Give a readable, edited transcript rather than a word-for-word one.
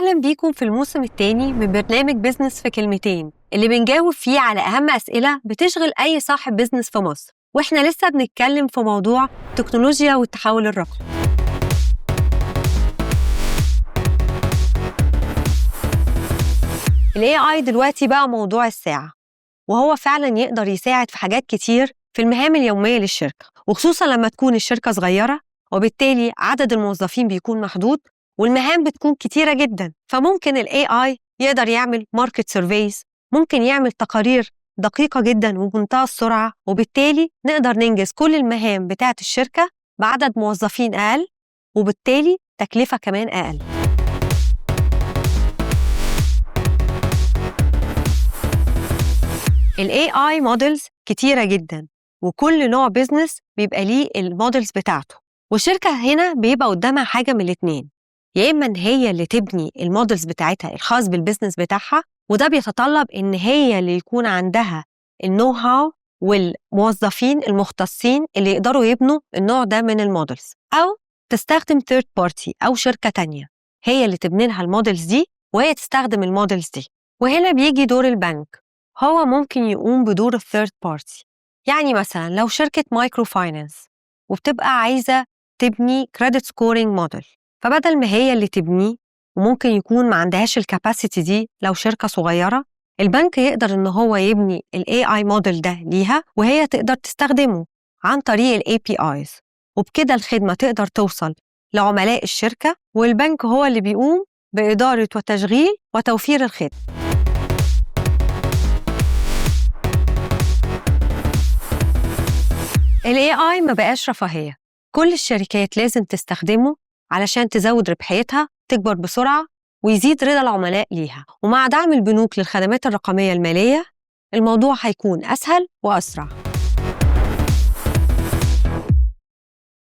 أهلا بيكم في الموسم الثاني من برنامج بيزنس في كلمتين اللي بنجاوب فيه على أهم أسئلة بتشغل أي صاحب بيزنس في مصر. وإحنا لسه بنتكلم في موضوع التكنولوجيا والتحول الرقمي. ال AI دلوقتي بقى موضوع الساعة، وهو فعلا يقدر يساعد في حاجات كتير في المهام اليومية للشركة، وخصوصا لما تكون الشركة صغيرة وبالتالي عدد الموظفين بيكون محدود والمهام بتكون كتيرة جدا. فممكن ال AI يقدر يعمل market surveys، ممكن يعمل تقارير دقيقة جدا وبمنتهى السرعة، وبالتالي نقدر ننجز كل المهام بتاعت الشركة بعدد موظفين أقل، وبالتالي تكلفة كمان أقل. ال AI models كتيرة جدا، وكل نوع بيزنس بيبقى ليه المودلز بتاعته، والشركة هنا بيبقى قدامها حاجة من الاتنين: يا إما إن هي اللي تبني المودلز بتاعتها الخاص بالبيزنس بتاعها، وده بيتطلب إن هي اللي يكون عندها النو هاو والموظفين المختصين اللي يقدروا يبنوا النوع ده من المودلز، أو تستخدم ثيرد بارتي أو شركة تانية هي اللي تبني لها المودلز دي وهي تستخدم المودلز دي. وهنا بيجي دور البنك، هو ممكن يقوم بدور الثيرد بارتي. يعني مثلا لو شركة مايكرو فاينانس وبتبقى عايزة تبني كريدت سكورينج موديل، فبدل ما هي اللي تبنيه وممكن يكون ما عندهاش الكاباسيتي دي لو شركة صغيرة، البنك يقدر إن هو يبني ال AI موديل ده ليها وهي تقدر تستخدمه عن طريق ال APIs، وبكده الخدمة تقدر توصل لعملاء الشركة، والبنك هو اللي بيقوم بإدارة وتشغيل وتوفير الخدمة. ال AI ما بقاش رفاهية، كل الشركات لازم تستخدمه علشان تزود ربحيتها، تكبر بسرعة، ويزيد رضا العملاء ليها. ومع دعم البنوك للخدمات الرقمية المالية، الموضوع هيكون أسهل وأسرع.